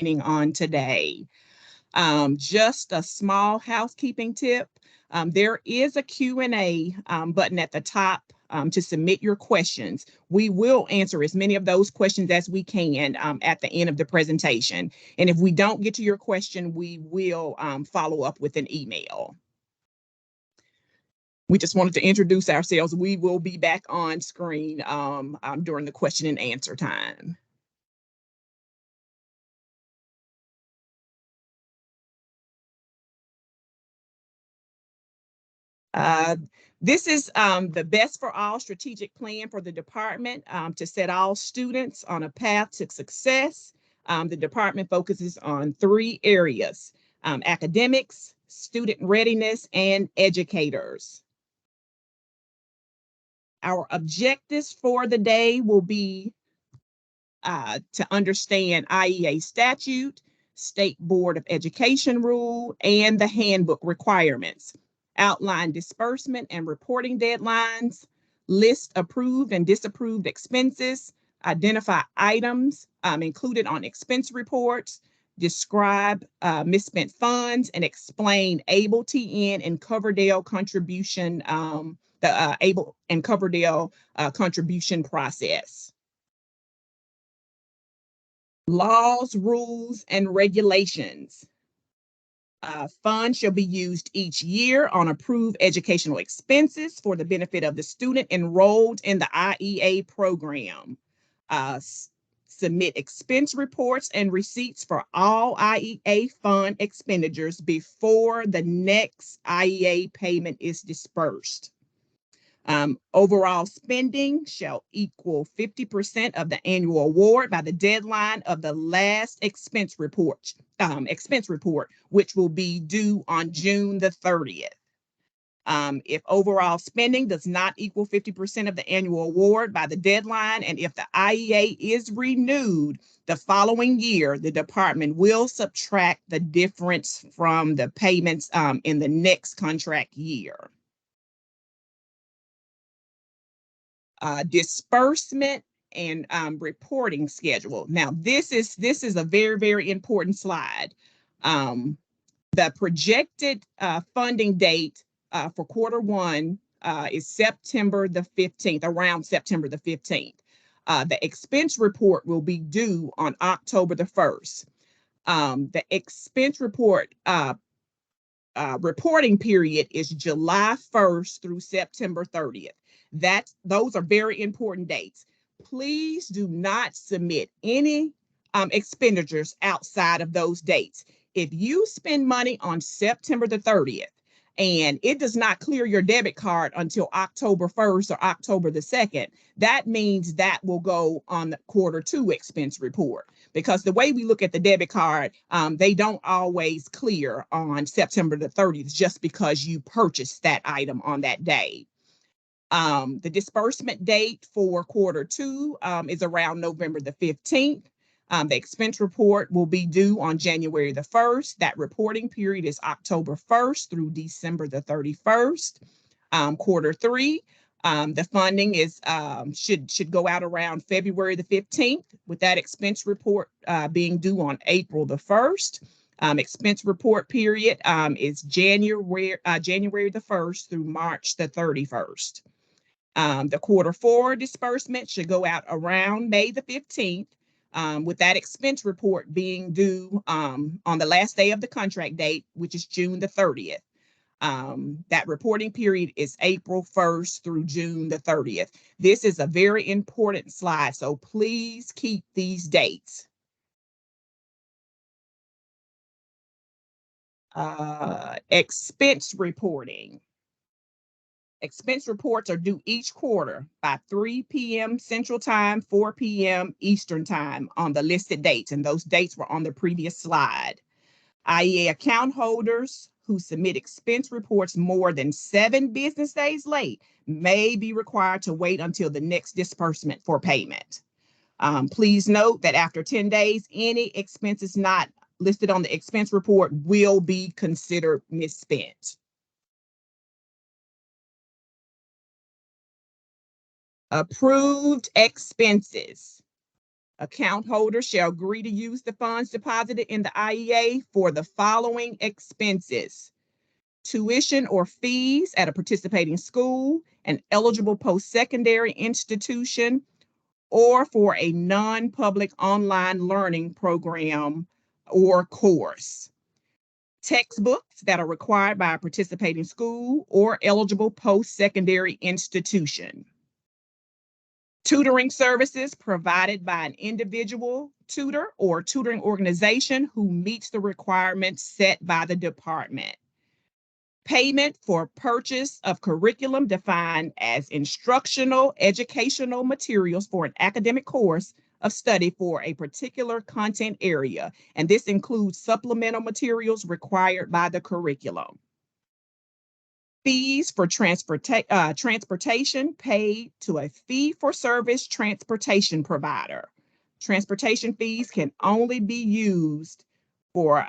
on today. Just a small housekeeping tip. There is a Q&A button at the top to submit your questions. We will answer as many of those questions as we can at the end of the presentation. And if we don't get to your question, we will follow up with an email. We just wanted to introduce ourselves. We will be back on screen during the question and answer time. This is the Best for All strategic plan for the department to set all students on a path to success. The department focuses on 3 areas: academics, student readiness, and educators. Our objectives for the day will be to understand IEA statute, State Board of Education rule, and the handbook requirements. Outline disbursement and reporting deadlines, list approved and disapproved expenses, identify items included on expense reports, describe misspent funds, and explain ABLE TN and Coverdell contribution, the ABLE and Coverdell contribution process. Laws, rules, and regulations. Funds shall be used each year on approved educational expenses for the benefit of the student enrolled in the IEA program. Submit expense reports and receipts for all IEA fund expenditures before the next IEA payment is dispersed. Overall spending shall equal 50% of the annual award by the deadline of the last expense report, which will be due on June the 30th. If overall spending does not equal 50% of the annual award by the deadline, and if the IEA is renewed the following year, the department will subtract the difference from the payments in the next contract year. Disbursement and reporting schedule. Now, this is a very, very important slide. The projected funding date for Q1 is September the 15th, around September the 15th. The expense report will be due on October the 1st. The expense report reporting period is July 1st through September 30th. Those are very important dates. Please do not submit any expenditures outside of those dates. If you spend money on September the 30th and it does not clear your debit card until October 1st or October the 2nd, that means that will go on the Q2 expense report, because the way we look at the debit card, they don't always clear on September the 30th just because you purchased that item on that day. The disbursement date for Q2 is around November the 15th. The expense report will be due on January the 1st. That reporting period is October 1st through December the 31st. Q3, the funding is should go out around February the 15th, with that expense report being due on April the 1st. Expense report period is January the 1st through March the 31st. The Q4 disbursement should go out around May the 15th, with that expense report being due on the last day of the contract date, which is June the 30th. That reporting period is April 1st through June the 30th. This is a very important slide, so please keep these dates. Expense reporting. Expense reports are due each quarter by 3 p.m. Central Time, 4 p.m. Eastern Time on the listed dates, and those dates were on the previous slide. IEA account holders who submit expense reports more than 7 business days late may be required to wait until the next disbursement for payment. Please note that after 10 days, any expenses not listed on the expense report will be considered misspent. Approved expenses. Account holders shall agree to use the funds deposited in the IEA for the following expenses: tuition or fees at a participating school, an eligible post-secondary institution, or for a non-public online learning program or course. Textbooks that are required by a participating school or eligible post-secondary institution. Tutoring services provided by an individual tutor or tutoring organization who meets the requirements set by the department. Payment for purchase of curriculum defined as instructional, educational materials for an academic course of study for a particular content area, and this includes supplemental materials required by the curriculum. Fees for transportation paid to a fee-for-service transportation provider. Transportation fees can only be used for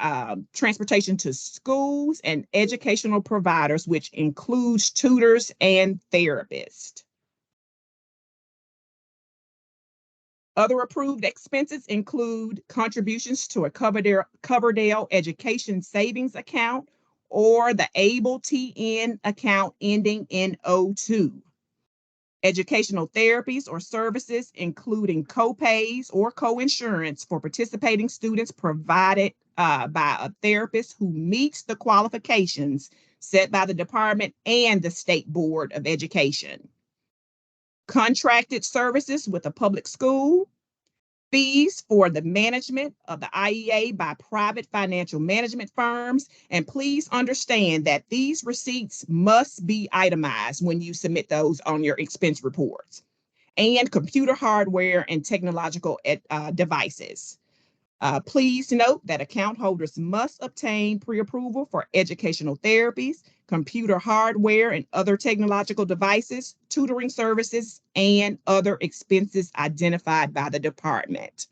transportation to schools and educational providers, which includes tutors and therapists. Other approved expenses include contributions to a Coverdell education savings account or the ABLE TN account ending in 02. Educational therapies or services, including co-pays or co-insurance for participating students provided by a therapist who meets the qualifications set by the department and the State Board of Education. Contracted services with a public school, fees for the management of the IEA by private financial management firms. And please understand that these receipts must be itemized when you submit those on your expense reports. And computer hardware and technological devices. Please note that account holders must obtain pre-approval for educational therapies, computer hardware and other technological devices, tutoring services, and other expenses identified by the department.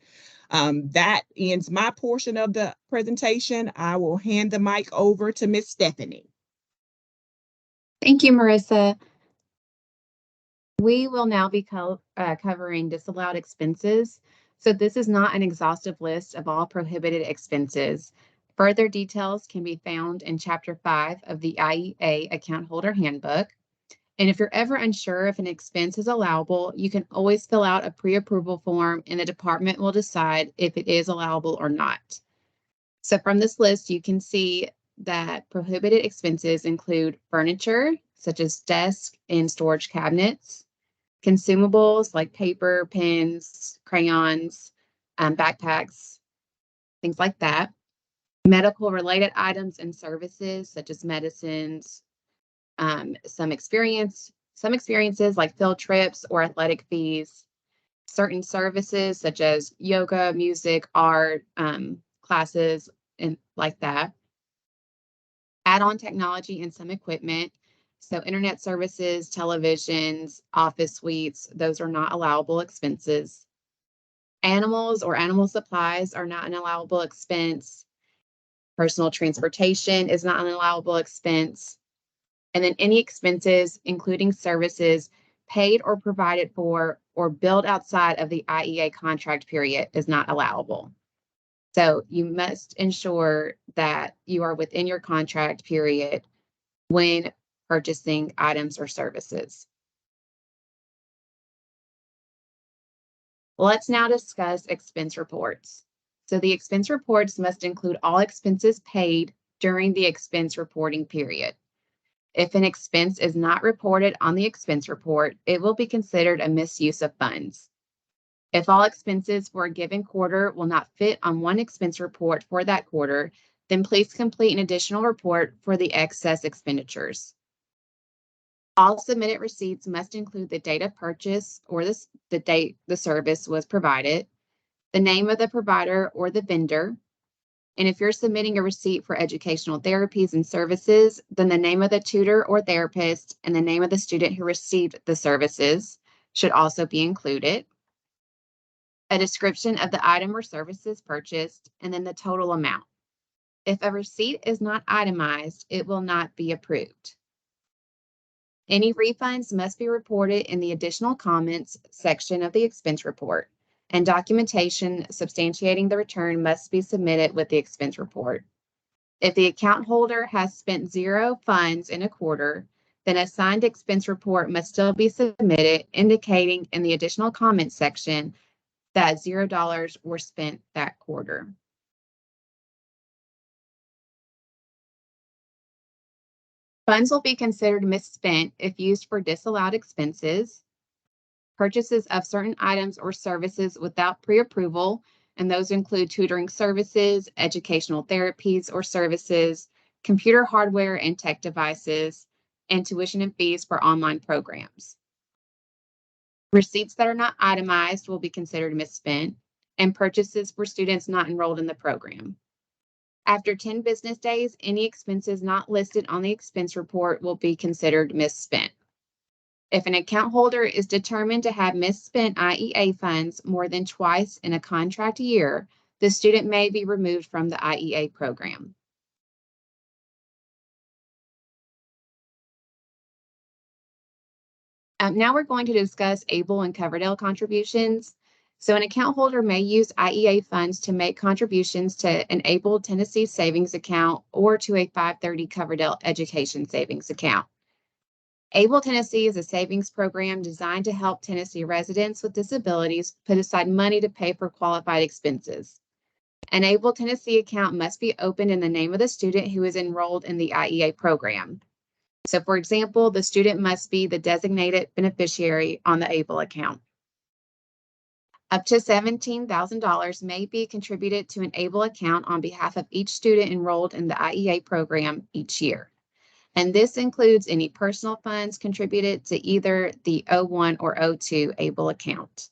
That ends my portion of the presentation. I will hand the mic over to Ms. Stephanie. Thank you, Marissa. We will now be covering disallowed expenses. So this is not an exhaustive list of all prohibited expenses. Further details can be found in Chapter 5 of the IEA Account Holder Handbook. And if you're ever unsure if an expense is allowable, you can always fill out a pre-approval form and the department will decide if it is allowable or not. So from this list, you can see that prohibited expenses include furniture, such as desks and storage cabinets, consumables like paper, pens, crayons, backpacks, things like that. Medical related items and services such as medicines, some experiences like field trips or athletic fees, certain services such as yoga, music, art, classes, and like that. Add-on technology and some equipment. So internet services, televisions, office suites, those are not allowable expenses. Animals or animal supplies are not an allowable expense. Personal transportation is not an allowable expense. And then any expenses, including services paid or provided for or billed outside of the IEA contract period, is not allowable. So you must ensure that you are within your contract period when purchasing items or services. Let's now discuss expense reports. So the expense reports must include all expenses paid during the expense reporting period. If an expense is not reported on the expense report, it will be considered a misuse of funds. If all expenses for a given quarter will not fit on one expense report for that quarter, then please complete an additional report for the excess expenditures. All submitted receipts must include the date of purchase or the date the service was provided, the name of the provider or the vendor, and if you're submitting a receipt for educational therapies and services, then the name of the tutor or therapist and the name of the student who received the services should also be included. A description of the item or services purchased, and then the total amount. If a receipt is not itemized, it will not be approved. Any refunds must be reported in the additional comments section of the expense report. and documentation substantiating the return must be submitted with the expense report. If the account holder has spent zero funds in a quarter, then a signed expense report must still be submitted, indicating in the additional comments section that $0 were spent that quarter. Funds will be considered misspent if used for disallowed expenses, purchases of certain items or services without pre-approval, and those include tutoring services, educational therapies or services, computer hardware and tech devices, and tuition and fees for online programs. Receipts that are not itemized will be considered misspent, and purchases for students not enrolled in the program. After 10 business days, any expenses not listed on the expense report will be considered misspent. If an account holder is determined to have misspent IEA funds more than twice in a contract year, the student may be removed from the IEA program. Now we're going to discuss ABLE and Coverdell contributions. So an account holder may use IEA funds to make contributions to an ABLE Tennessee savings account or to a 530 Coverdell education savings account. ABLE Tennessee is a savings program designed to help Tennessee residents with disabilities put aside money to pay for qualified expenses. An ABLE Tennessee account must be opened in the name of the student who is enrolled in the IEA program. So, for example, the student must be the designated beneficiary on the ABLE account. Up to $17,000 may be contributed to an ABLE account on behalf of each student enrolled in the IEA program each year. And this includes any personal funds contributed to either the O1 or O2 ABLE account.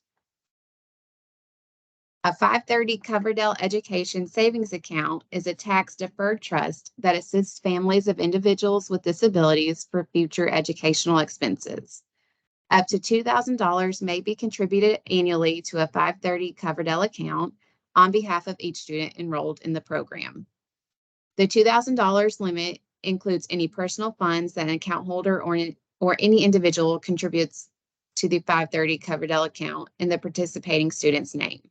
A 530 Coverdell Education Savings Account is a tax-deferred trust that assists families of individuals with disabilities for future educational expenses. Up to $2,000 may be contributed annually to a 530 Coverdell account on behalf of each student enrolled in the program. The $2,000 limit includes any personal funds that an account holder or any individual contributes to the 530 Coverdell account in the participating student's name.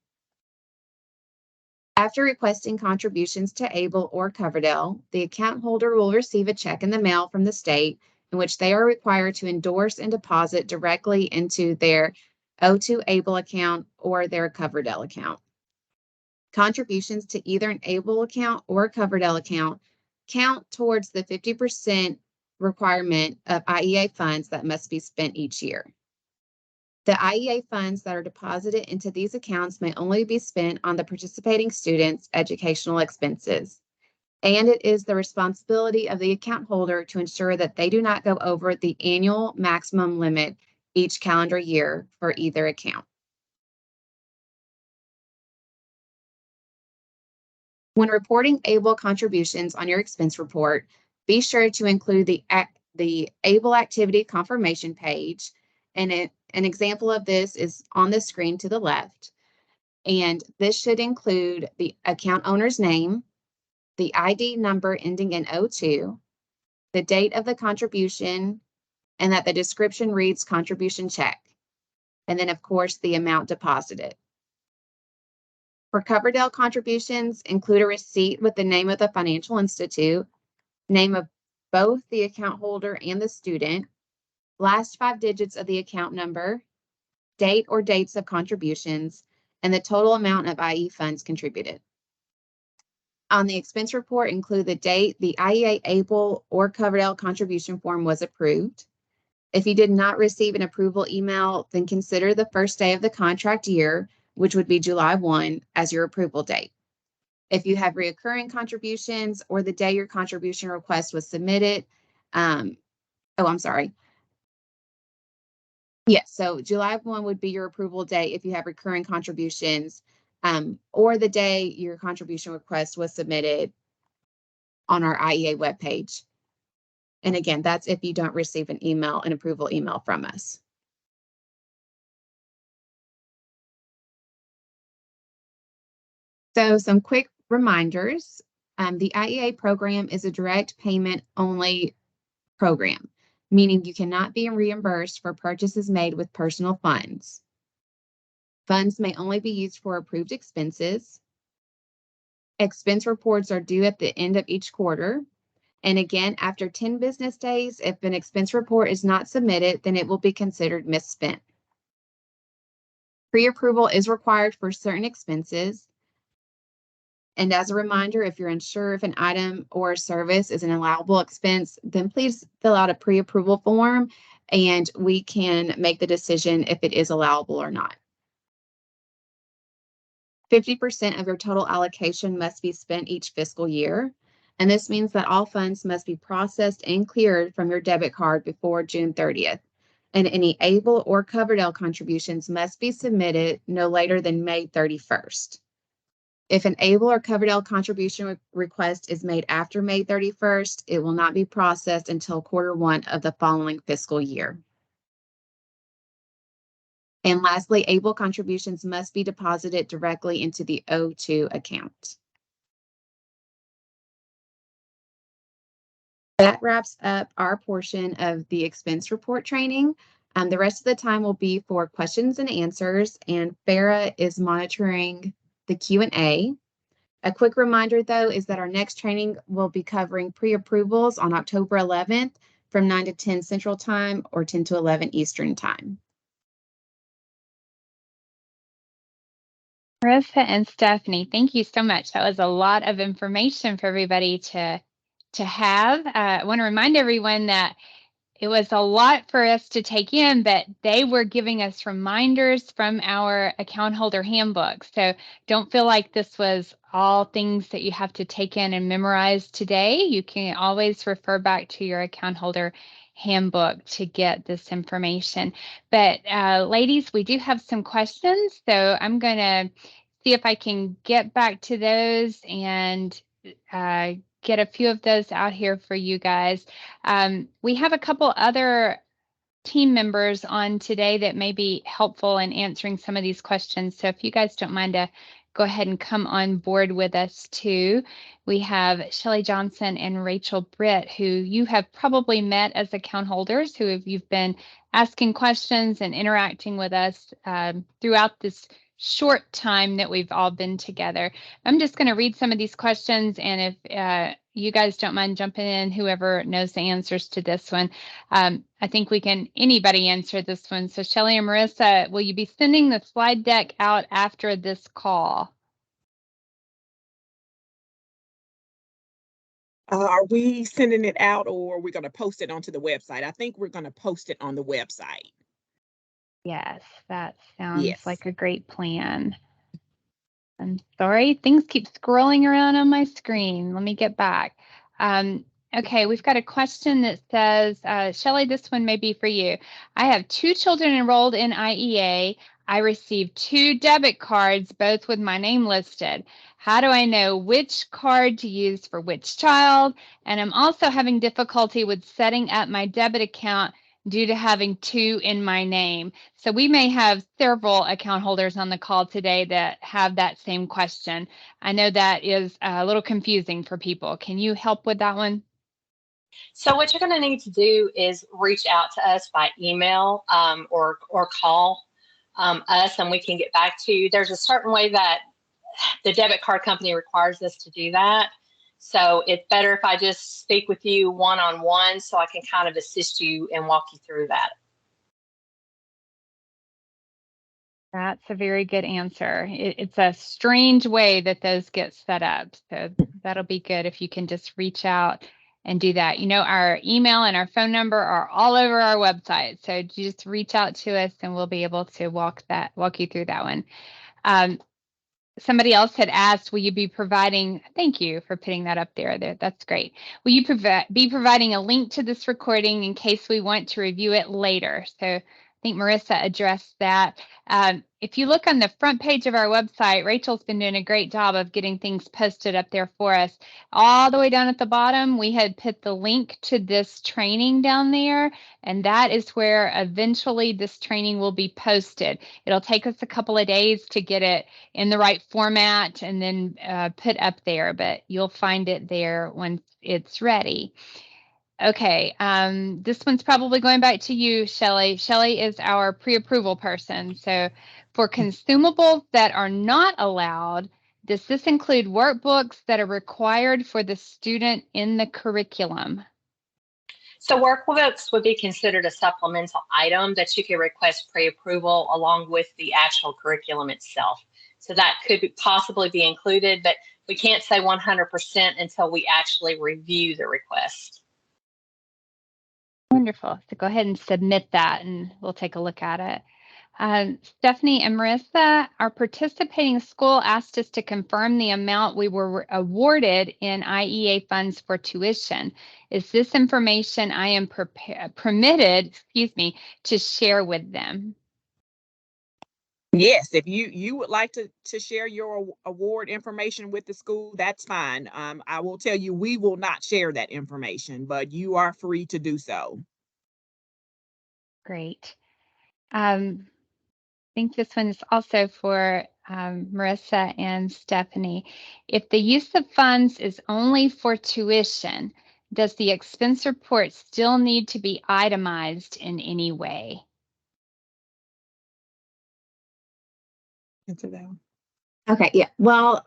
After requesting contributions to ABLE or Coverdell, the account holder will receive a check in the mail from the state in which they are required to endorse and deposit directly into their O2 ABLE account or their Coverdell account. Contributions to either an ABLE account or a Coverdell account count towards the 50% requirement of IEA funds that must be spent each year. The IEA funds that are deposited into these accounts may only be spent on the participating students' educational expenses, and it is the responsibility of the account holder to ensure that they do not go over the annual maximum limit each calendar year for either account. When reporting ABLE contributions on your expense report, be sure to include the ABLE activity confirmation page, and an example of this is on the screen to the left. And this should include the account owner's name, the ID number ending in 02, the date of the contribution, and that the description reads contribution check. And then, of course, the amount deposited. For Coverdell contributions, include a receipt with the name of the financial institute, name of both the account holder and the student, last 5 digits of the account number, date or dates of contributions, and the total amount of IE funds contributed. On the expense report, include the date the IEA ABLE or Coverdell contribution form was approved. If you did not receive an approval email, then consider the first day of the contract year, which would be July 1, as your approval date. If you have recurring contributions or the day your contribution request was submitted, Yes, so July 1 would be your approval date if you have recurring contributions, or the day your contribution request was submitted on our IEA webpage. And again, that's if you don't receive an approval email from us. So some quick reminders. The IEA program is a direct payment only program, meaning you cannot be reimbursed for purchases made with personal funds. Funds may only be used for approved expenses. Expense reports are due at the end of each quarter. And again, after 10 business days, if an expense report is not submitted, then it will be considered misspent. Pre-approval is required for certain expenses. And as a reminder, if you're unsure if an item or service is an allowable expense, then please fill out a pre-approval form and we can make the decision if it is allowable or not. 50% of your total allocation must be spent each fiscal year. And this means that all funds must be processed and cleared from your debit card before June 30th. And any ABLE or Coverdell contributions must be submitted no later than May 31st. If an ABLE or Coverdell contribution request is made after May 31st, it will not be processed until Q1 of the following fiscal year. And lastly, ABLE contributions must be deposited directly into the O2 account. That wraps up our portion of the expense report training. The rest of the time will be for questions and answers, and Farah is monitoring the Q&A. A quick reminder, though, is that our next training will be covering pre-approvals on October 11th from 9 to 10 Central Time or 10 to 11 Eastern Time. Marissa and Stephanie, thank you so much. That was a lot of information for everybody to have. I want to remind everyone that it was a lot for us to take in, but they were giving us reminders from our account holder handbook. So don't feel like this was all things that you have to take in and memorize today. You can always refer back to your account holder handbook to get this information. But ladies, we do have some questions. So I'm going to see if I can get back to those and get a few of those out here for you guys. We have a couple other team members on today that may be helpful in answering some of these questions. So if you guys don't mind to go ahead and come on board with us too. We have Shelley Johnson and Rachel Britt, who you have probably met as account holders, you've been asking questions and interacting with us throughout this short time that we've all been together. I'm just going to read some of these questions, and if you guys don't mind jumping in, whoever knows the answers to this one, I think anybody answer this one. So Shelley and Marissa, will you be sending the slide deck out after this call? Are we sending it out, or are we going to post it onto the website? I think we're going to post it on the website. Yes, that sounds like a great plan. I'm sorry, things keep scrolling around on my screen. Let me get back. Okay, we've got a question that says, Shelley, this one may be for you. I have 2 children enrolled in IEA. I received 2 debit cards, both with my name listed. How do I know which card to use for which child? And I'm also having difficulty with setting up my debit account due to having 2 in my name. So we may have several account holders on the call today that have that same question. I know that is a little confusing for people. Can you help with that one? So what you're going to need to do is reach out to us by email or call us, and we can get back to you. There's a certain way that the debit card company requires us to do that. So it's better if I just speak with you one-on-one so I can kind of assist you and walk you through that. That's a very good answer. It's a strange way that those get set up. So that'll be good if you can just reach out and do that. You know, our email and our phone number are all over our website. So just reach out to us and we'll be able to walk you through that one. Somebody else had asked, will you be providing, thank you for putting that up there. That's great. Will you be providing a link to this recording in case we want to review it later? So I think Marissa addressed that. If you look on the front page of our website, Rachel's been doing a great job of getting things posted up there for us. All the way down at the bottom, we had put the link to this training down there, and that is where eventually this training will be posted. It'll take us a couple of days to get it in the right format and then put up there, but you'll find it there once it's ready. Okay, this one's probably going back to you, Shelley. Shelley is our pre-approval person. So For consumables that are not allowed, does this include workbooks that are required for the student in the curriculum? So workbooks would be considered a supplemental item that you can request pre-approval along with the actual curriculum itself. So that could possibly be included, but we can't say 100% until we actually review the request. Wonderful. So go ahead and submit that and we'll take a look at it. Stephanie and Marissa, our participating school asked us to confirm the amount we were awarded in IEA funds for tuition. Is this information I am permitted, to share with them? Yes, if you would like to share your award information with the school, that's fine. I will tell you, we will not share that information, but you are free to do so. Great. I think this one is also for Marissa and Stephanie. If the use of funds is only for tuition, does the expense report still need to be itemized in any way? Answer that one. Okay, yeah. Well,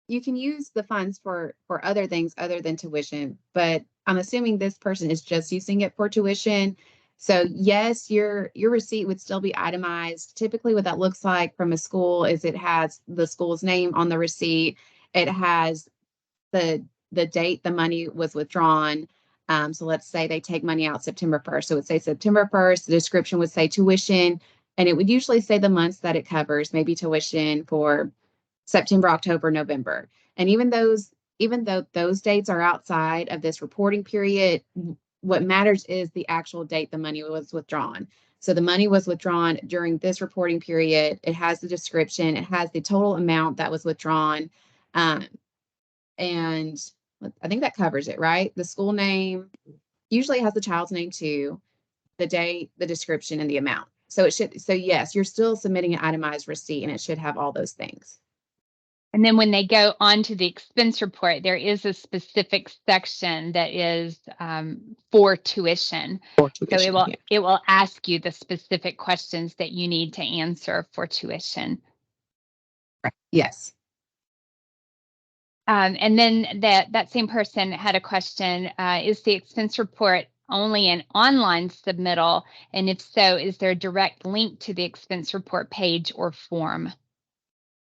you can use the funds for other things other than tuition, but I'm assuming this person is just using it for tuition. So yes, your receipt would still be itemized. Typically what that looks like from a school is it has the school's name on the receipt. It has the date the money was withdrawn. So let's say they take money out September 1st. So it would say September 1st, the description would say tuition, and it would usually say the months that it covers, maybe tuition for September, October, November. And even though those dates are outside of this reporting period, what matters is the actual date the money was withdrawn. So the money was withdrawn during this reporting period. It has the description, it has the total amount that was withdrawn. And I think that covers it, right? The school name usually has the child's name too, the date, the description, and the amount. So yes, you're still submitting an itemized receipt and it should have all those things. And then when they go on to the expense report, there is a specific section that is for tuition. So it will ask you the specific questions that you need to answer for tuition. Right. Yes. And then that same person had a question, is the expense report only an online submittal? And if so, is there a direct link to the expense report page or form?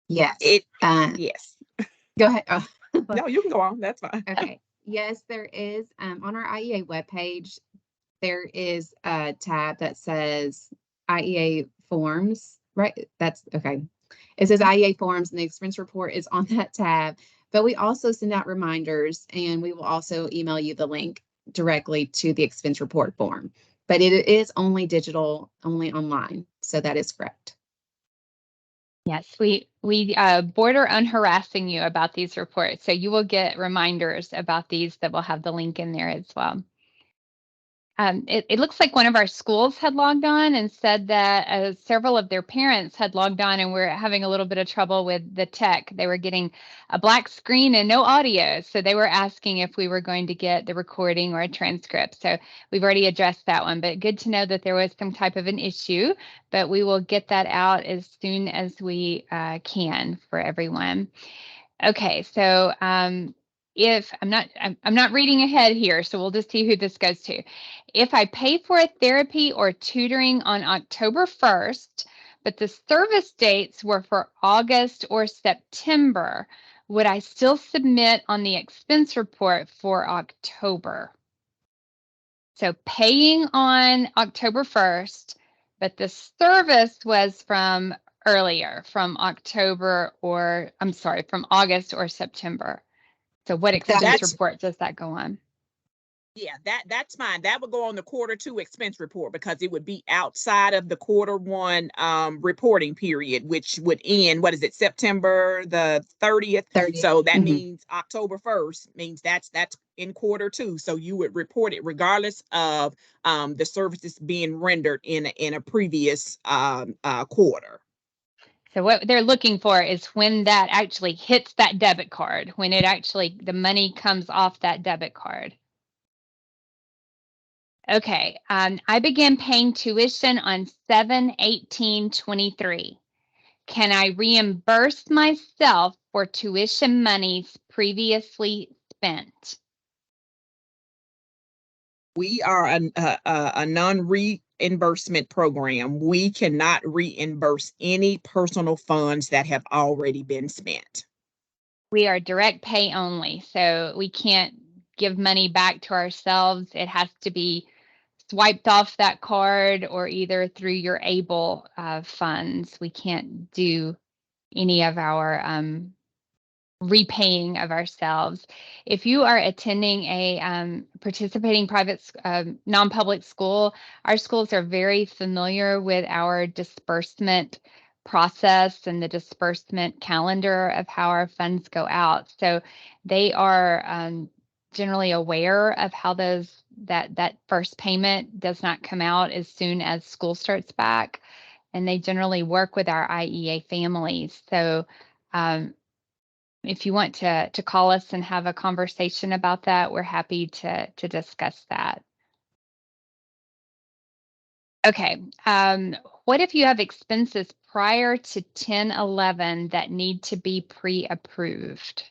Yes. Yes. Go ahead. Oh. No, you can go on. That's fine. Okay. Yes, there is. On our IEA webpage, there is a tab that says IEA forms, right? That's okay. It says IEA forms and the expense report is on that tab. But we also send out reminders and we will also email you the link directly to the expense report form. But it is only digital, only online. So that is correct. Yes, we border on harassing you about these reports. So you will get reminders about these that will have the link in there as well. It looks like one of our schools had logged on and said that several of their parents had logged on and were having a little bit of trouble with the tech. They were getting a black screen and no audio. So they were asking if we were going to get the recording or a transcript. So we've already addressed that one, but good to know that there was some type of an issue, but we will get that out as soon as we can for everyone. Okay, so if I'm not reading ahead here, so we'll just see who this goes to. If I pay for a therapy or tutoring on October 1st, but the service dates were for August or September, would I still submit on the expense report for October? So paying on October 1st, but the service was from earlier, from August or September. So what expense report does that go on? Yeah, that's fine. That would go on the quarter 2 expense report because it would be outside of the quarter 1 reporting period, which would end, what is it, September the 30th? So that means October 1st means that's in quarter 2. So you would report it regardless of the services being rendered in a previous quarter. So what they're looking for is when that actually hits that debit card, when it actually, the money comes off that debit card. Okay, I began paying tuition on 7/18/23. Can I reimburse myself for tuition monies previously spent? We are a non-reimbursement program. We cannot reimburse any personal funds that have already been spent. We are direct pay only, so we can't give money back to ourselves. It has to be swiped off that card or either through your ABLE funds. We can't do any of our repaying of ourselves. If you are attending a participating private non-public school, our schools are very familiar with our disbursement process and the disbursement calendar of how our funds go out. So they are generally aware of how that first payment does not come out as soon as school starts back, and they generally work with our IEA families. So if you want to call us and have a conversation about that, we're happy to discuss that. Okay, what if you have expenses prior to 10/11 that need to be pre-approved?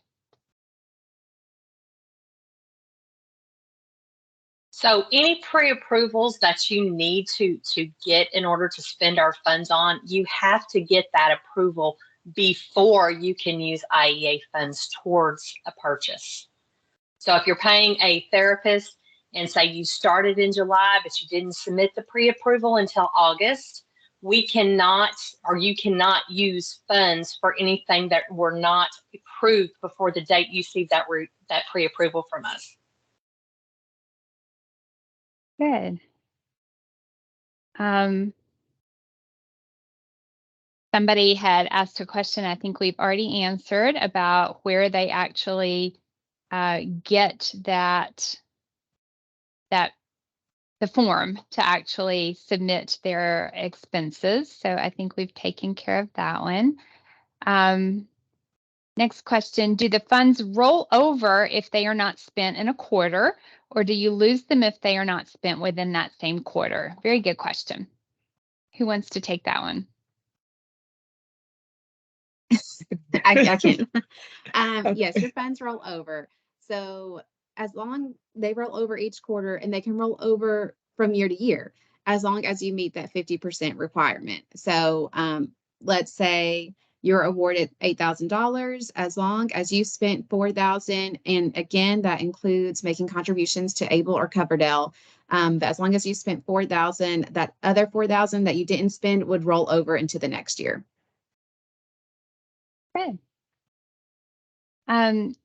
So any pre-approvals that you need to get in order to spend our funds on, you have to get that approval before you can use IEA funds towards a purchase. So if you're paying a therapist and say you started in July, but you didn't submit the pre-approval until August, we cannot, or you cannot use funds for anything that were not approved before the date you received that pre-approval from us. Good. Somebody had asked a question I think we've already answered about where they actually get the form to actually submit their expenses. So I think we've taken care of that one. Next question, do the funds roll over if they are not spent in a quarter, or do you lose them if they are not spent within that same quarter? Very good question. Who wants to take that one? I can. Yes, your funds roll over. So as long they roll over each quarter, and they can roll over from year to year, as long as you meet that 50% requirement. So let's say you're awarded $8,000, as long as you spent $4,000, and again, that includes making contributions to ABLE or Coverdell. But as long as you spent $4,000, that other $4,000 that you didn't spend would roll over into the next year. Good.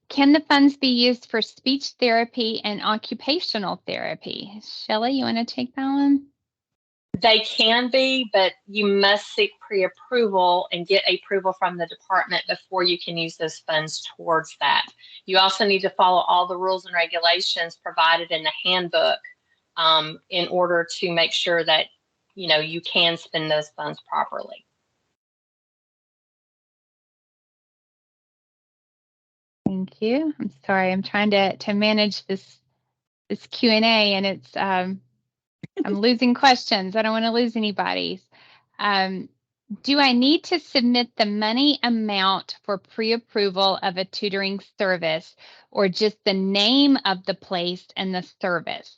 Can the funds be used for speech therapy and occupational therapy? Shelley, you want to take that one? They can be, but you must seek pre-approval and get approval from the department before you can use those funds towards that. You also need to follow all the rules and regulations provided in the handbook in order to make sure that you can spend those funds properly. Thank you. I'm sorry, I'm trying to manage this Q&A, and it's I'm losing questions. I don't want to lose anybody's. Do I need to submit the money amount for pre-approval of a tutoring service, or just the name of the place and the service?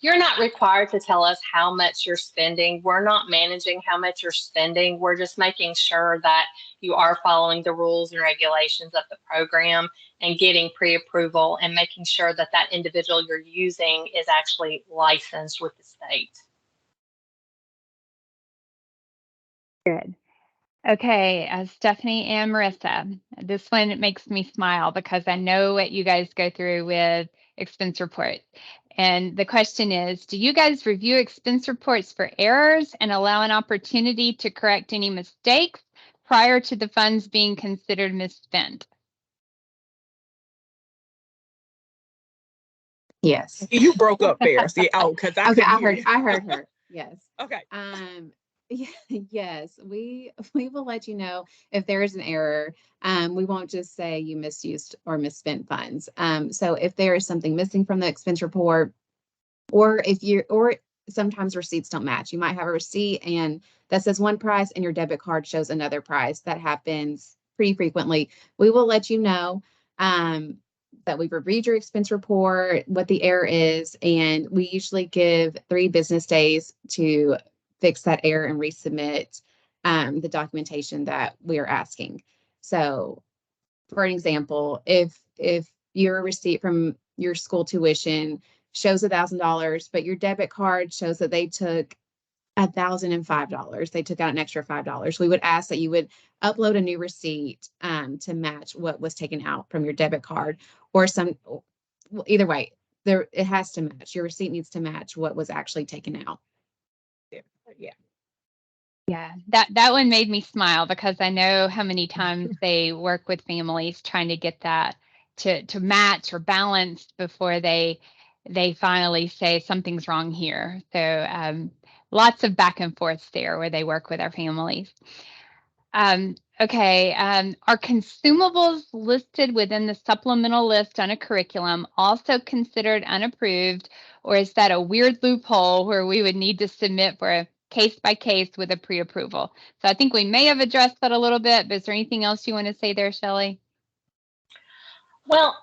You're not required to tell us how much you're spending. We're not managing how much you're spending. We're just making sure that you are following the rules and regulations of the program and getting pre-approval and making sure that that individual you're using is actually licensed with the state. Good. Okay, Stephanie and Marissa, this one makes me smile because I know what you guys go through with expense reports. And the question is, do you guys review expense reports for errors and allow an opportunity to correct any mistakes prior to the funds being considered misspent? Yes. You broke up there. See, because I Okay, couldn't hear you. I heard her. Yes. Okay. Yes, we will let you know if there is an error. We won't just say you misused or misspent funds. So if there is something missing from the expense report, Or sometimes receipts don't match. You might have a receipt and that says one price and your debit card shows another price. That happens pretty frequently. We will let you know that we've reviewed your expense report, what the error is, and we usually give 3 business days to fix that error and resubmit the documentation that we are asking. So, for an example, if your receipt from your school tuition shows $1,000, but your debit card shows that they took $1,005. They took out an extra $5. We would ask that you would upload a new receipt to match what was taken out from your debit card, or either way, it has to match. Your receipt needs to match what was actually taken out. Yeah. Yeah, that one made me smile because I know how many times they work with families trying to get that to match or balance before they finally say something's wrong here. So lots of back and forth there where they work with our families. Okay, are consumables listed within the supplemental list on a curriculum also considered unapproved, or is that a weird loophole where we would need to submit for a case by case with a pre-approval? So I think we may have addressed that a little bit, but is there anything else you want to say there, Shelley? Well,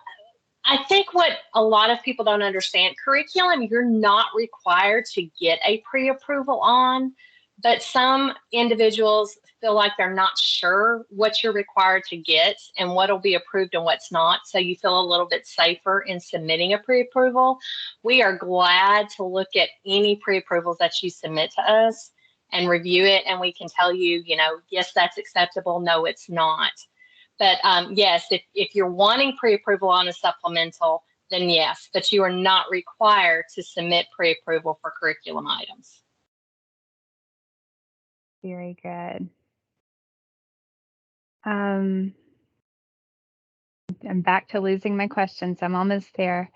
I think what a lot of people don't understand, curriculum, you're not required to get a pre-approval on, but some individuals feel like they're not sure what you're required to get and what'll be approved and what's not. So you feel a little bit safer in submitting a pre-approval. We are glad to look at any pre-approvals that you submit to us and review it. And we can tell you, yes, that's acceptable. No, it's not. But yes, if you're wanting pre-approval on a supplemental, then yes, but you are not required to submit pre-approval for curriculum items. Very good. I'm back to losing my questions. I'm almost there.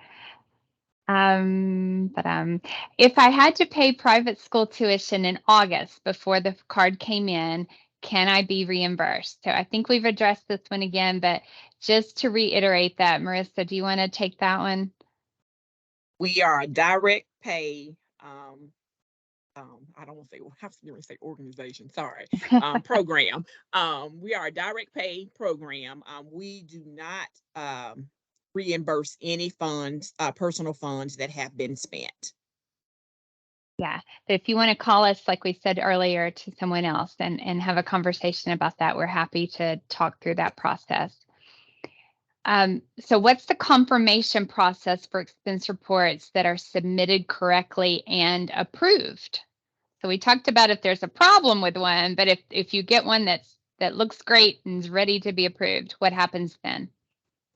If I had to pay private school tuition in August before the card came in, can I be reimbursed? So I think we've addressed this one again, but just to reiterate that, Marissa, do you want to take that one? We are a direct pay, I don't want to say, I have to say organization, sorry, program. We are a direct pay program. We do not reimburse any funds, personal funds that have been spent. Yeah, if you want to call us, like we said earlier, to someone else and have a conversation about that, we're happy to talk through that process. So what's the confirmation process for expense reports that are submitted correctly and approved? So we talked about if there's a problem with one, but if you get one that looks great and is ready to be approved, what happens then?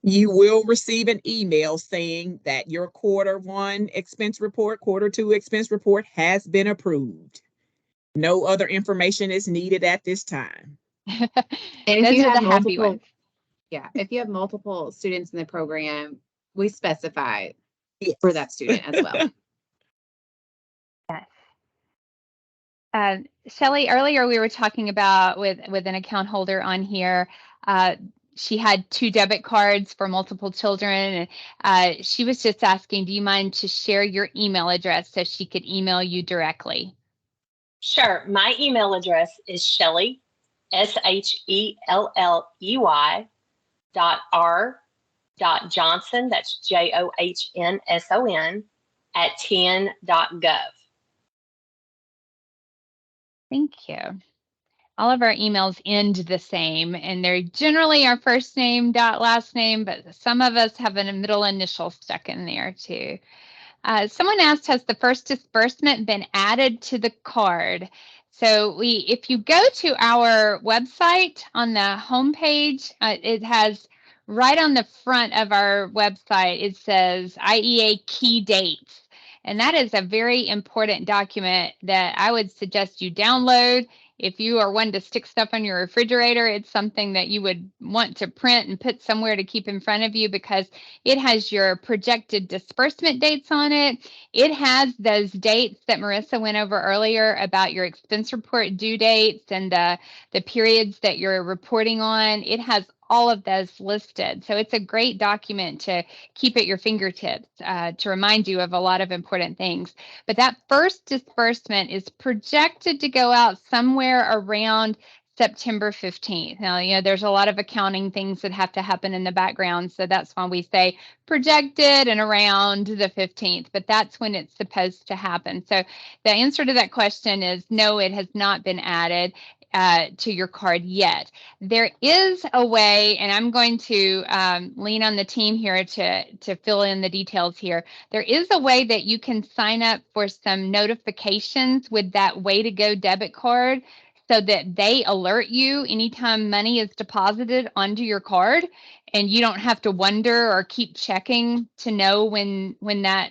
You will receive an email saying that your Q1 expense report, Q2 expense report has been approved. No other information is needed at this time. And if Those you are have the happy ones. Yeah, if you have multiple students in the program, we specify Yes. for that student as well. Yes. Shelley, earlier we were talking about with an account holder on here. She had 2 debit cards for multiple children. And she was just asking, do you mind to share your email address so she could email you directly? Sure. My email address is Shelley, SHELLEY .r.johnson, that's JOHNSON, @10.gov. Thank you. All of our emails end the same, and they're generally our first name dot last name, but some of us have a middle initial stuck in there too. Someone asked, has the first disbursement been added to the card? So if you go to our website on the homepage, it has right on the front of our website, it says IEA key dates. And that is a very important document that I would suggest you download. If you are one to stick stuff on your refrigerator, it's something that you would want to print and put somewhere to keep in front of you because it has your projected disbursement dates on it. It has those dates that Marissa went over earlier about your expense report due dates and the periods that you're reporting on. It has all of those listed. So it's a great document to keep at your fingertips to remind you of a lot of important things. But that first disbursement is projected to go out somewhere around September 15th. Now, there's a lot of accounting things that have to happen in the background. So that's why we say projected and around the 15th, but that's when it's supposed to happen. So the answer to that question is no, it has not been added to your card yet. There is a way, and I'm going to lean on the team here to fill in the details here. There is a way that you can sign up for some notifications with that Way to Go debit card, so that they alert you anytime money is deposited onto your card, and you don't have to wonder or keep checking to know when that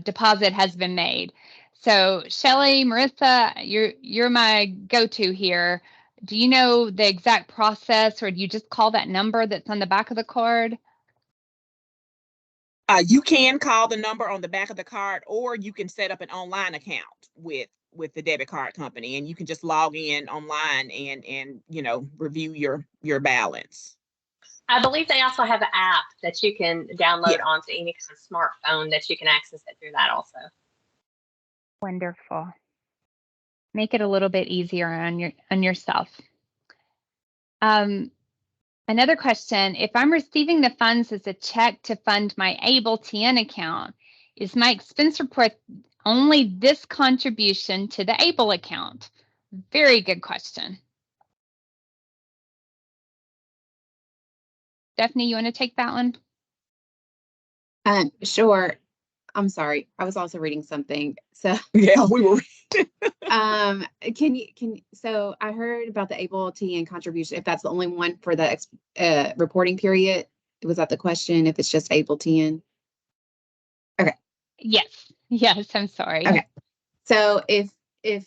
deposit has been made. So Shelly, Marissa, you're my go-to here. Do you know the exact process, or do you just call that number that's on the back of the card? You can call the number on the back of the card, or you can set up an online account with the debit card company, and you can just log in online and review your balance. I believe they also have an app that you can download Yeah. onto any kind of smartphone that you can access it through that also. Wonderful. Make it a little bit easier on yourself. Another question, if I'm receiving the funds as a check to fund my ABLE TN account, is my expense report only this contribution to the ABLE account? Very good question. Stephanie, you want to take that one? Sure. I'm sorry. I was also reading something. So yeah, we were. So I heard about the ABLE TN contribution. If that's the only one for the reporting period, was that the question? If it's just ABLE TN? Okay. Yes. I'm sorry. Okay. So if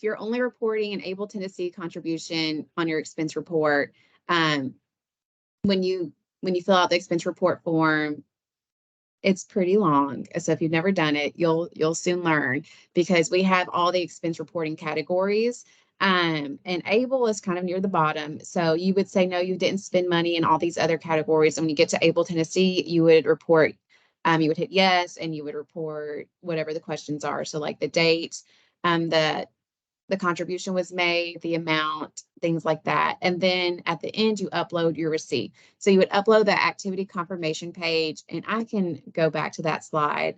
you're only reporting an ABLE Tennessee contribution on your expense report, when you fill out the expense report form, it's pretty long. So if you've never done it, you'll soon learn, because we have all the expense reporting categories. And ABLE is kind of near the bottom. So you would say, no, you didn't spend money in all these other categories. And when you get to ABLE Tennessee, you would report, you would hit yes, and you would report whatever the questions are. So like the date, that the contribution was made, the amount, things like that. And then at the end, you upload your receipt. So you would upload the activity confirmation page, and I can go back to that slide.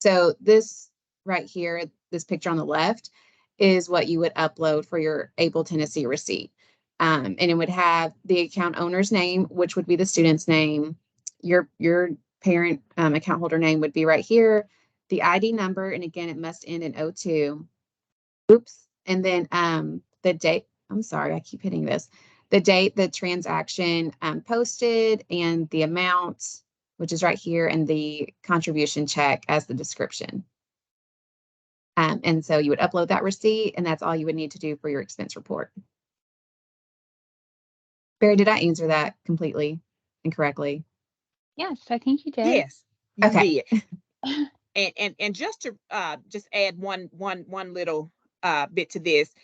So this right here, this picture on the left, is what you would upload for your ABLE Tennessee receipt. And it would have the account owner's name, which would be the student's name. Your parent account holder name would be right here. The ID number, and again, it must end in 02. Oops. And then the date, I'm sorry, I keep hitting this. The date the transaction posted, and the amount, which is right here, and the contribution check as the description. And so you would upload that receipt, and that's all you would need to do for your expense report. Barry, did I answer that completely and correctly? Yes, I think you did. Yes, you Okay. did. And just to just add one little bit to this,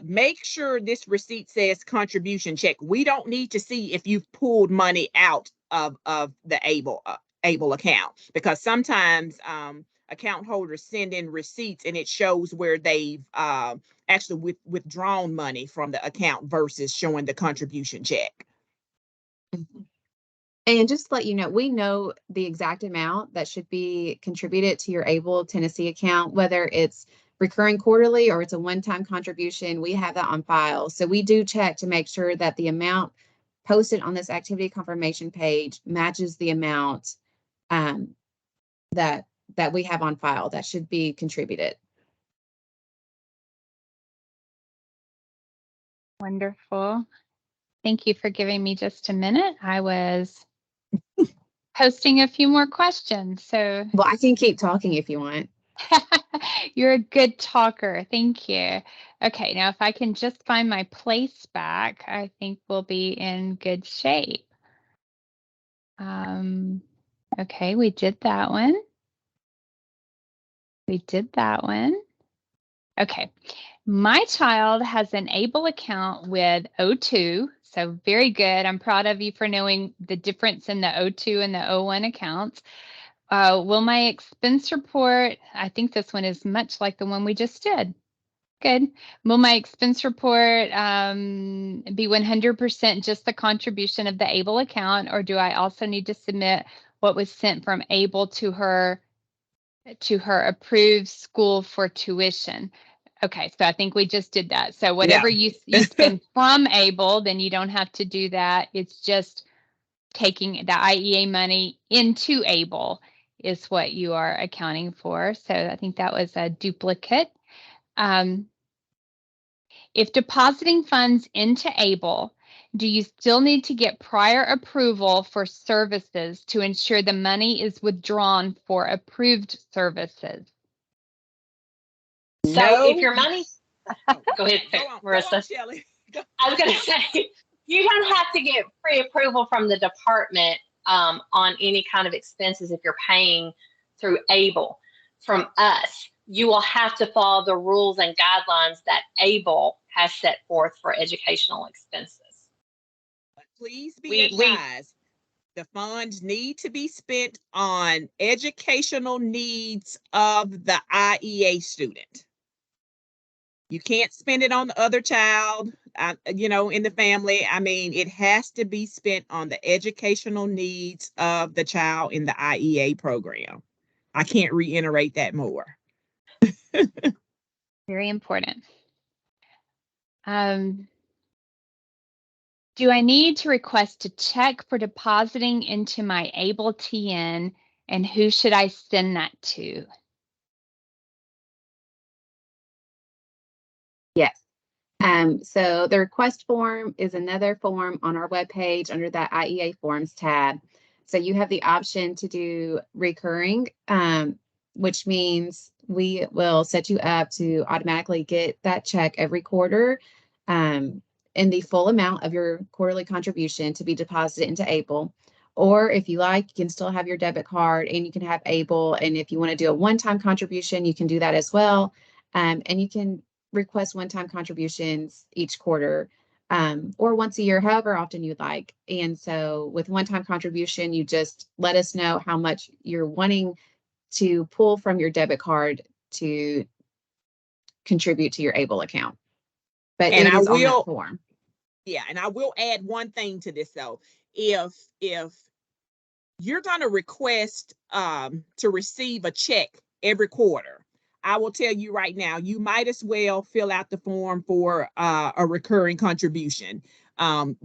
make sure this receipt says contribution check. We don't need to see if you've pulled money out of the ABLE account, because sometimes account holders send in receipts and it shows where they've actually withdrawn money from the account versus showing the contribution check. And just to let you know, we know the exact amount that should be contributed to your ABLE Tennessee account, whether it's recurring quarterly or it's a one-time contribution. We have that on file. So we do check to make sure that the amount posted on this activity confirmation page matches the amount that we have on file that should be contributed. Wonderful. Thank you for giving me just a minute. I was posting a few more questions. So Well, I can keep talking if you want. you're a good talker. Thank you. Okay, now if I can just find my place back, I think we'll be in good shape. Okay, we did that one. We did that one. Okay. My child has an ABLE account with O2, so very good. I'm proud of you for knowing the difference in the O2 and the O1 accounts. Will my expense report, I think this one is much like the one we just did. Good. Will my expense report be 100% just the contribution of the ABLE account, or do I also need to submit what was sent from ABLE to her approved school for tuition? Okay, so I think we just did that. So whatever you spend from ABLE, then you don't have to do that. It's just taking the IEA money into ABLE is what you are accounting for. So I think that was a duplicate. If depositing funds into ABLE, do you still need to get prior approval for services to ensure the money is withdrawn for approved services? So if your money, go ahead, Marissa. Go on, Shelley. I was going to say, you don't have to get pre-approval from the department on any kind of expenses if you're paying through ABLE. From us, you will have to follow the rules and guidelines that ABLE has set forth for educational expenses. But please be advised, the funds need to be spent on educational needs of the IEA student. You can't spend it on the other child, in the family. I mean, it has to be spent on the educational needs of the child in the IEA program. I can't reiterate that more. Very important. Do I need to request a check for depositing into my ABLE TN, and who should I send that to? Yes. So the request form is another form on our webpage under that IEA Forms tab. So you have the option to do recurring, which means we will set you up to automatically get that check every quarter in the full amount of your quarterly contribution to be deposited into ABLE. Or if you like, you can still have your debit card and you can have ABLE. And if you want to do a one-time contribution, you can do that as well. And you can request one-time contributions each quarter or once a year, however often you'd like. And so with one-time contribution, you just let us know how much you're wanting to pull from your debit card to contribute to your ABLE account. But and it I is on that will, form. yeah, and I will add one thing to this though. If you're going to request to receive a check every quarter, I will tell you right now, you might as well fill out the form for a recurring contribution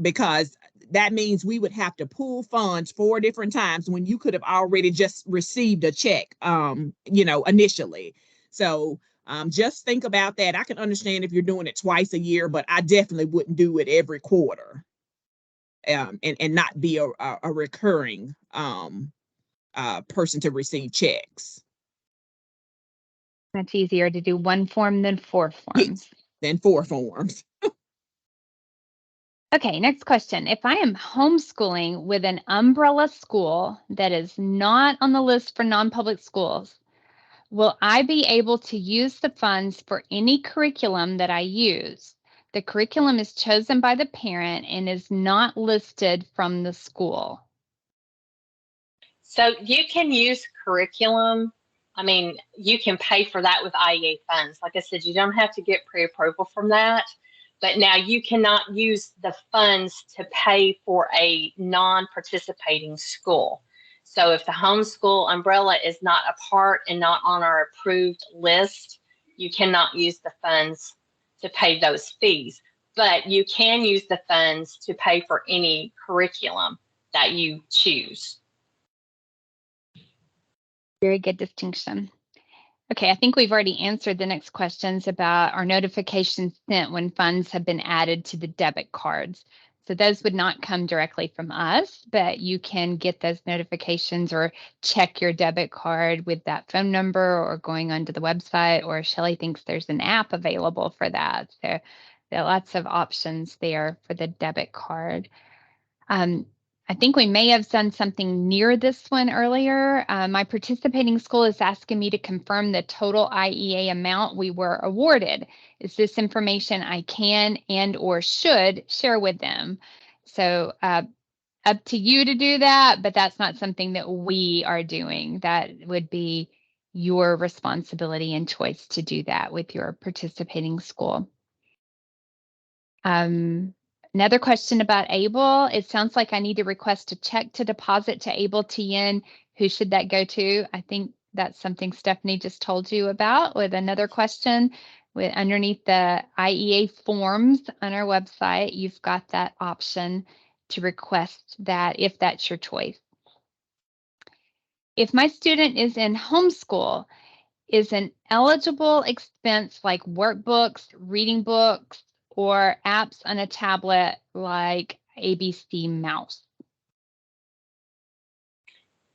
because that means we would have to pull funds 4 different times when you could have already just received a check, initially. So just think about that. I can understand if you're doing it twice a year, but I definitely wouldn't do it every quarter and not be a recurring person to receive checks. Much easier to do one form than 4 forms. Yes, than 4 forms. Okay, next question. If I am homeschooling with an umbrella school that is not on the list for non-public schools, will I be able to use the funds for any curriculum that I use? The curriculum is chosen by the parent and is not listed from the school. So you can use curriculum. I mean, you can pay for that with IEA funds. Like I said, you don't have to get pre-approval from that. But now you cannot use the funds to pay for a non-participating school. So if the homeschool umbrella is not a part and not on our approved list, you cannot use the funds to pay those fees. But you can use the funds to pay for any curriculum that you choose. Very good distinction. Okay, I think we've already answered the next questions about our notifications sent when funds have been added to the debit cards. So those would not come directly from us, but you can get those notifications or check your debit card with that phone number or going onto the website, or Shelley thinks there's an app available for that. So there are lots of options there for the debit card. I I think we may have done something near this one earlier. My participating school is asking me to confirm the total IEA amount we were awarded. Is this information I can and or should share with them? So up to you to do that, but that's not something that we are doing. That would be your responsibility and choice to do that with your participating school. Another question about ABLE. It sounds like I need to request a check to deposit to ABLE TN. Who should that go to? I think that's something Stephanie just told you about with another question. With underneath the IEA forms on our website, you've got that option to request that if that's your choice. If my student is in homeschool, is an eligible expense like workbooks, reading books, or apps on a tablet like ABC Mouse?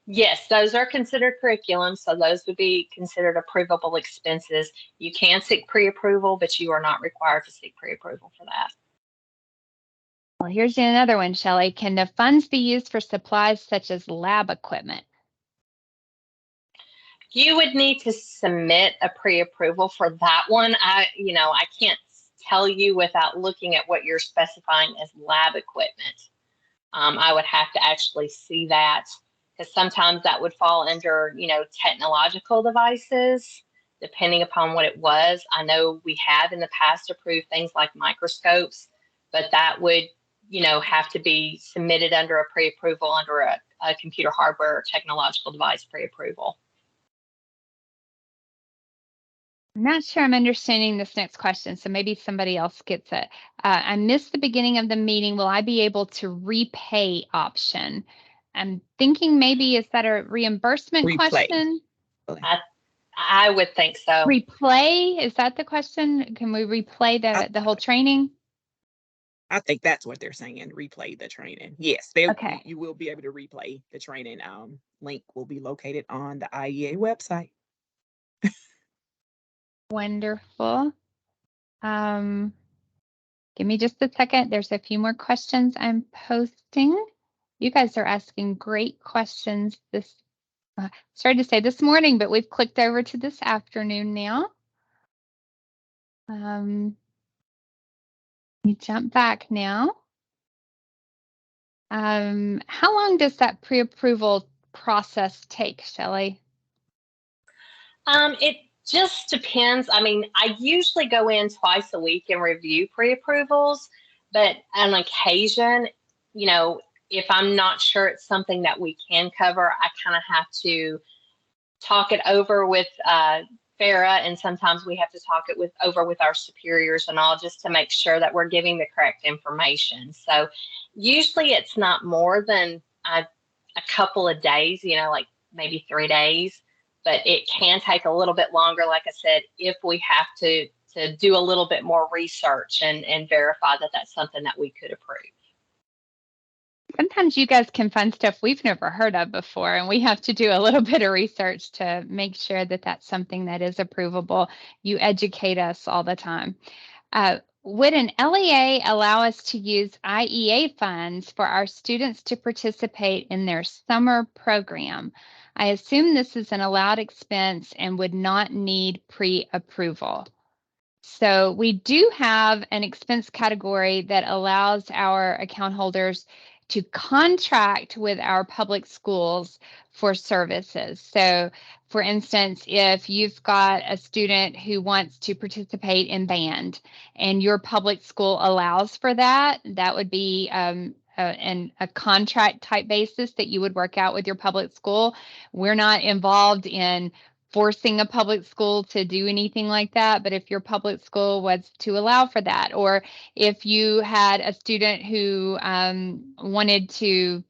Yes, those are considered curriculum, so those would be considered approvable expenses. You can seek pre-approval, but you are not required to seek pre-approval for that. Well, here's another one, Shelley. Can the funds be used for supplies such as lab equipment? You would need to submit a pre-approval for that one. I can't tell you without looking at what you're specifying as lab equipment. I would have to actually see that, because sometimes that would fall under, technological devices, depending upon what it was. I know we have in the past approved things like microscopes, but that would, have to be submitted under a pre-approval under a computer hardware or technological device pre-approval. I'm not sure I'm understanding this next question, so maybe somebody else gets it. I missed the beginning of the meeting. Will I be able to repay option? I'm thinking maybe, is that a reimbursement question? I would think so. Replay, is that the question? Can we replay the whole training? I think that's what they're saying, replay the training. Yes, Okay. You will be able to replay the training. Link will be located on the IEA website. Wonderful. Give me just a second. There's a few more questions I'm posting. You guys are asking great questions started to say this morning, but we've clicked over to this afternoon now. You jump back now. How long does that pre-approval process take, Shelley? It just depends. I mean, I usually go in twice a week and review pre-approvals, but on occasion, if I'm not sure it's something that we can cover, I kind of have to talk it over with Farah, and sometimes we have to talk it over with our superiors and all, just to make sure that we're giving the correct information. So usually it's not more than a couple of days, like maybe 3 days, but it can take a little bit longer, like I said, if we have to do a little bit more research and verify that that's something that we could approve. Sometimes you guys can find stuff we've never heard of before, and we have to do a little bit of research to make sure that that's something that is approvable. You educate us all the time. Would an LEA allow us to use IEA funds for our students to participate in their summer program? I assume this is an allowed expense and would not need pre-approval. So we do have an expense category that allows our account holders to contract with our public schools for services. So for instance, if you've got a student who wants to participate in band and your public school allows for that, that would be a contract type basis that you would work out with your public school. We're not involved in forcing a public school to do anything like that, but if your public school was to allow for that, or if you had a student who wanted to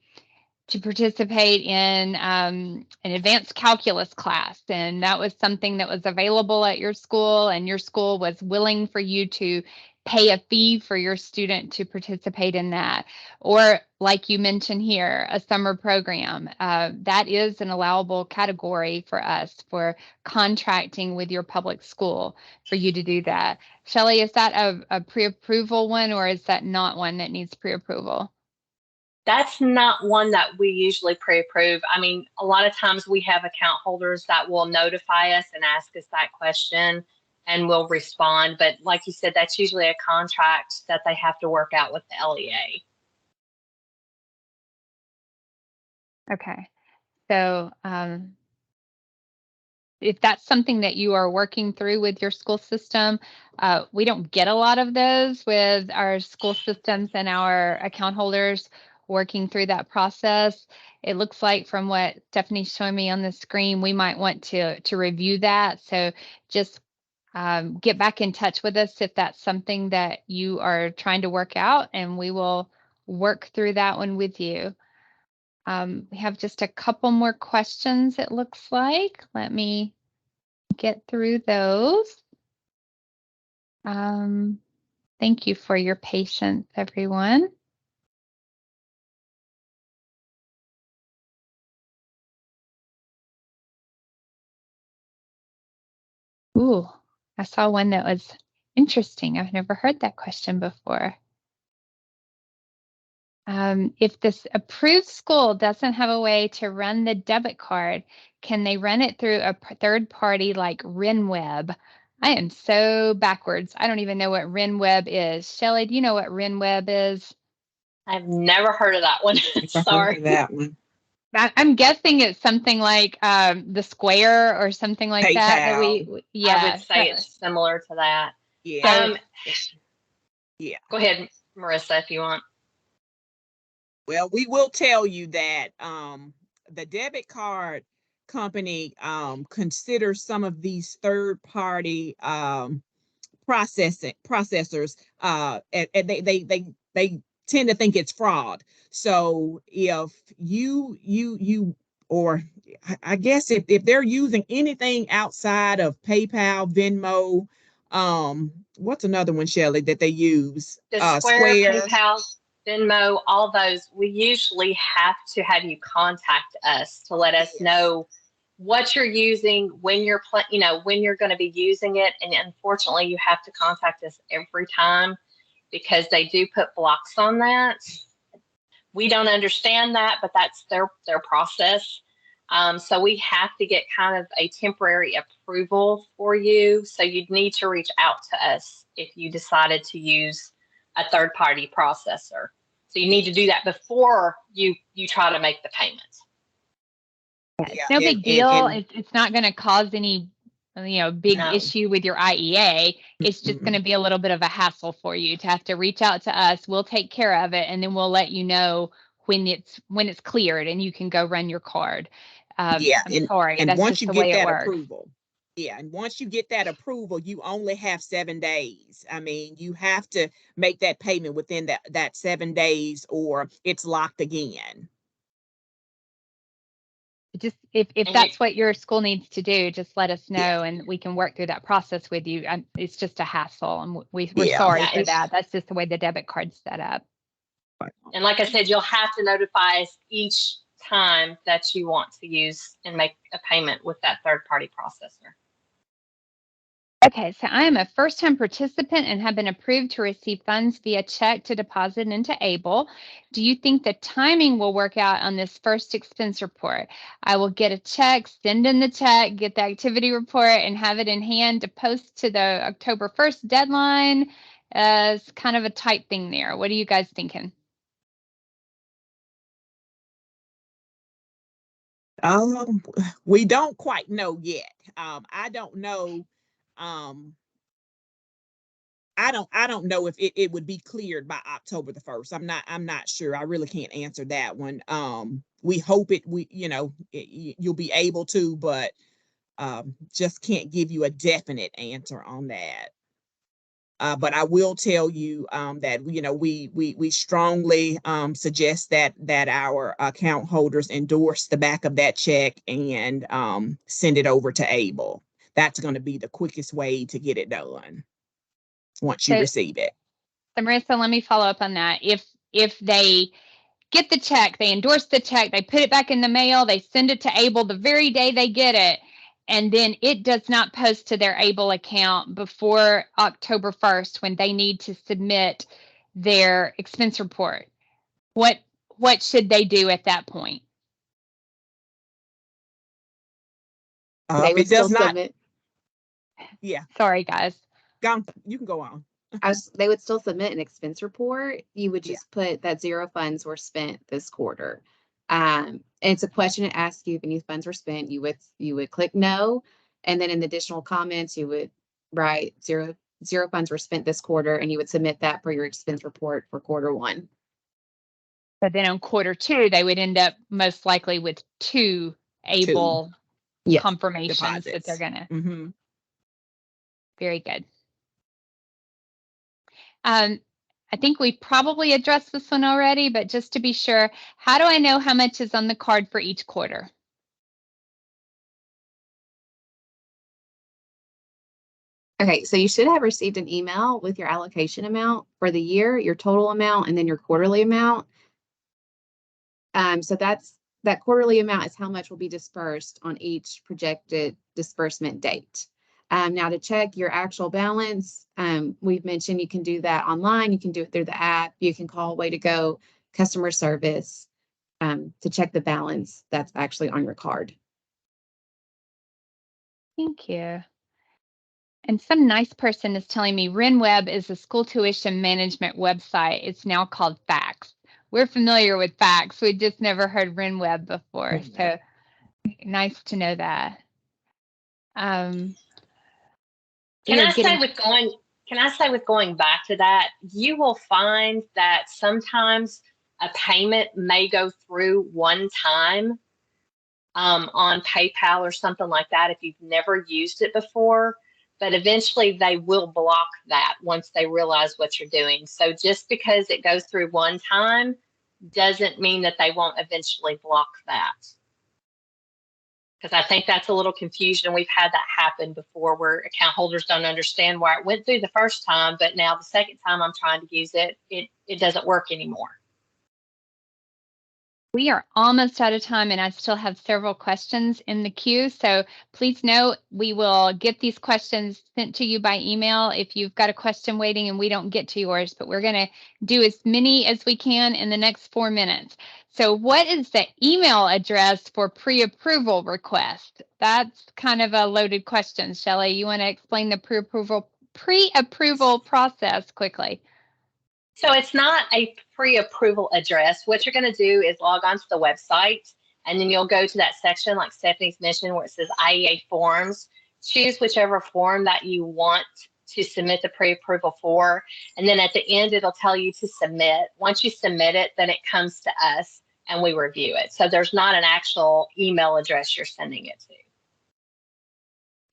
participate in an advanced calculus class, and that was something that was available at your school, and your school was willing for you to pay a fee for your student to participate in that. Or like you mentioned here, a summer program, that is an allowable category for us for contracting with your public school for you to do that. Shelley, is that a pre-approval one, or is that not one that needs pre-approval? That's not one that we usually pre-approve. I mean, a lot of times we have account holders that will notify us and ask us that question, and we'll respond. But like you said, that's usually a contract that they have to work out with the LEA. Okay. So if that's something that you are working through with your school system, we don't get a lot of those with our school systems and our account holders working through that process. It looks like from what Stephanie's showing me on the screen, we might want to review that. So just get back in touch with us if that's something that you are trying to work out, and we will work through that one with you. We have just a couple more questions, it looks like. Let me get through those. Thank you for your patience, everyone. Ooh, I saw one that was interesting. I've never heard that question before. If this approved school doesn't have a way to run the debit card, can they run it through a third party like RenWeb? I am so backwards. I don't even know what RenWeb is. Shelley, do you know what RenWeb is? I've never heard of that one. Sorry. That one. I'm guessing it's something like the Square or something like that. That I would say it's similar to that. Yeah. Yeah. Go ahead, Marissa, if you want. Well, we will tell you that the debit card company considers some of these third-party processors, and they tend to think it's fraud. So if you or I guess if they're using anything outside of PayPal, Venmo, what's another one, Shelley, that they use? The Square, PayPal, Venmo, all those, we usually have to have you contact us to let us know what you're using, when you're when you're going to be using it. And unfortunately, you have to contact us every time because they do put blocks on that. We don't understand that, but that's their process. So we have to get kind of a temporary approval for you. So you'd need to reach out to us if you decided to use a third-party processor. So you need to do that before you try to make the payment. It's no big deal. It's not going to cause any big issue with your IEA. It's just going to be a little bit of a hassle for you to have to reach out to us. We'll take care of it, and then we'll let you know when it's cleared and you can go run your card. I'm sorry. And that's once just you the get way that it works. approval, and once you get that approval, you only have 7 days. I mean, you have to make that payment within that 7 days, or it's locked again. Just if that's what your school needs to do, just let us know and we can work through that process with you. It's just a hassle, and we're sorry for that. That's just the way the debit card's set up. And like I said, you'll have to notify us each time that you want to use and make a payment with that third-party processor. Okay, so I am a first-time participant and have been approved to receive funds via check to deposit into ABLE. Do you think the timing will work out on this first expense report? I will get a check, send in the check, get the activity report, and have it in hand to post to the October 1st deadline. It's kind of a tight thing there. What are you guys thinking? We don't quite know yet. I don't know. I don't know if it would be cleared by October the 1st. I'm not sure. I really can't answer that one. We hope you'll be able to, but just can't give you a definite answer on that. But I will tell you that we strongly suggest that our account holders endorse the back of that check and send it over to ABLE. That's going to be the quickest way to get it done once you receive it. So Marissa, let me follow up on that. If they get the check, they endorse the check, they put it back in the mail, they send it to ABLE the very day they get it, and then it does not post to their ABLE account before October 1st when they need to submit their expense report. What what should they do at that point? They If would it does still not, submit. yeah, Sorry, guys. you can go on. They would still submit an expense report. You would Yeah. just put that 0 funds were spent this quarter. It's a question to ask you if any funds were spent. You would click no, and then in the additional comments you would write zero funds were spent this quarter, and you would submit that for your expense report for quarter 1. But then on quarter 2, they would end up most likely with 2 able Yes. confirmations that they're Deposits. gonna. Very good. I think we probably addressed this one already, but just to be sure, how do I know how much is on the card for each quarter? Okay, so you should have received an email with your allocation amount for the year, your total amount, and then your quarterly amount. So that quarterly amount is how much will be dispersed on each projected disbursement date. Now to check your actual balance, we've mentioned you can do that online. You can do it through the app. You can call Way to Go customer service to check the balance that's actually on your card. Thank you. And some nice person is telling me RenWeb is a school tuition management website. It's now called Fax. We're familiar with Fax. We just never heard RenWeb before. So nice to know that. Can I say with going back to that, you will find that sometimes a payment may go through one time on PayPal or something like that if you've never used it before, but eventually they will block that once they realize what you're doing. So just because it goes through one time doesn't mean that they won't eventually block that. Because I think that's a little confusion. We've had that happen before where account holders don't understand why it went through the first time, but now the second time I'm trying to use it, it doesn't work anymore. We are almost out of time, and I still have several questions in the queue. So please note, we will get these questions sent to you by email if you've got a question waiting and we don't get to yours, but we're going to do as many as we can in the next 4 minutes. So what is the email address for pre-approval request? That's kind of a loaded question. Shelley, you want to explain the pre-approval process quickly? So it's not a pre-approval address. What you're going to do is log on to the website, and then you'll go to that section like Stephanie's mentioned where it says IEA forms. Choose whichever form that you want to submit the pre-approval for, and then at the end it'll tell you to submit. Once you submit it, then it comes to us and we review it. So there's not an actual email address you're sending it to.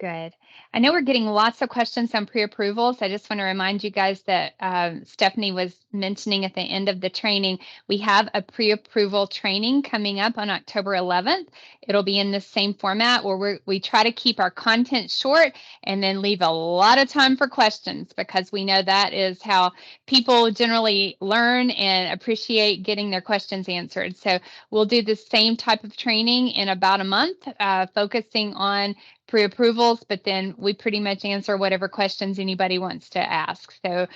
Good. I know we're getting lots of questions on pre-approvals. I just want to remind you guys that Stephanie was mentioning at the end of the training, we have a pre-approval training coming up on October 11th. It'll be in the same format where we try to keep our content short and then leave a lot of time for questions, because we know that is how people generally learn and appreciate getting their questions answered. So we'll do the same type of training in about a month, focusing on pre-approvals, but then we pretty much answer whatever questions anybody wants to ask. So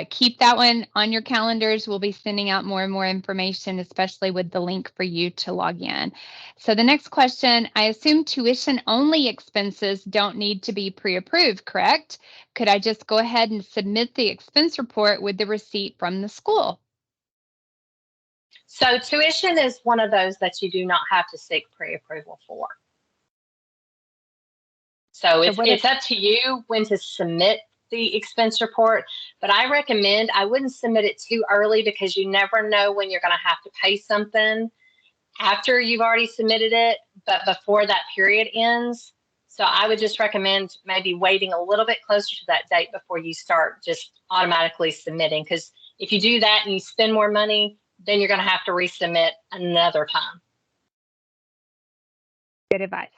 keep that one on your calendars. We'll be sending out more and more information, especially with the link for you to log in. So the next question, I assume tuition only expenses don't need to be pre-approved, correct? Could I just go ahead and submit the expense report with the receipt from the school? So tuition is one of those that you do not have to seek pre-approval for. So it's up to you when to submit the expense report, but I recommend I wouldn't submit it too early because you never know when you're going to have to pay something after you've already submitted it, but before that period ends. So I would just recommend maybe waiting a little bit closer to that date before you start just automatically submitting, because if you do that and you spend more money, then you're going to have to resubmit another time. Good advice.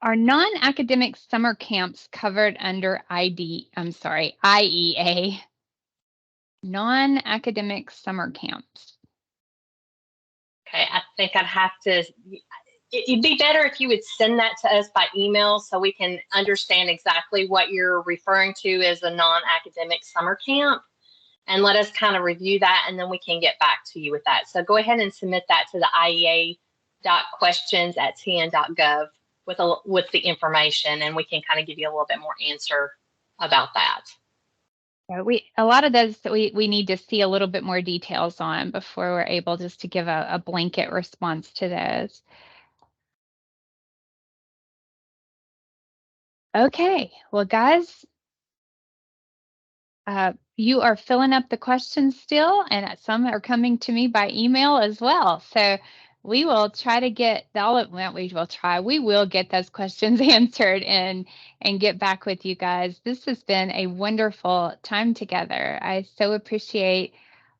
Are non-academic summer camps covered under IEA? Non-academic summer camps. Okay, I think I'd have to, it'd be better if you would send that to us by email so we can understand exactly what you're referring to as a non-academic summer camp. and let us kind of review that, and then we can get back to you with that. So go ahead and submit that to the iea.questions@tn.gov with the information, and we can kind of give you a little bit more answer about that. A lot of those we need to see a little bit more details on before we're able just to give a blanket response to those. Okay, well, guys, you are filling up the questions still, and some are coming to me by email as well. So we will try to get we will get those questions answered and get back with you guys. This has been a wonderful time together. I so appreciate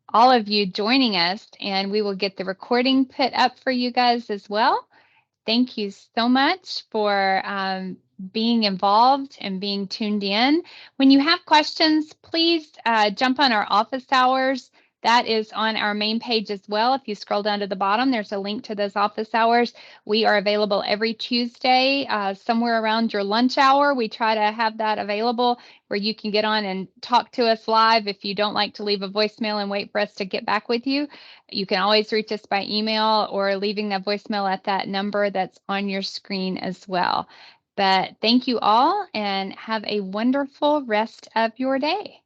all of you joining us, and we will get the recording put up for you guys as well. Thank you so much for being involved and being tuned in. When you have questions, please jump on our office hours. That is on our main page as well. If you scroll down to the bottom, there's a link to those office hours. We are available every Tuesday, somewhere around your lunch hour. We try to have that available where you can get on and talk to us live. If you don't like to leave a voicemail and wait for us to get back with you, you can always reach us by email or leaving a voicemail at that number that's on your screen as well. But thank you all, and have a wonderful rest of your day.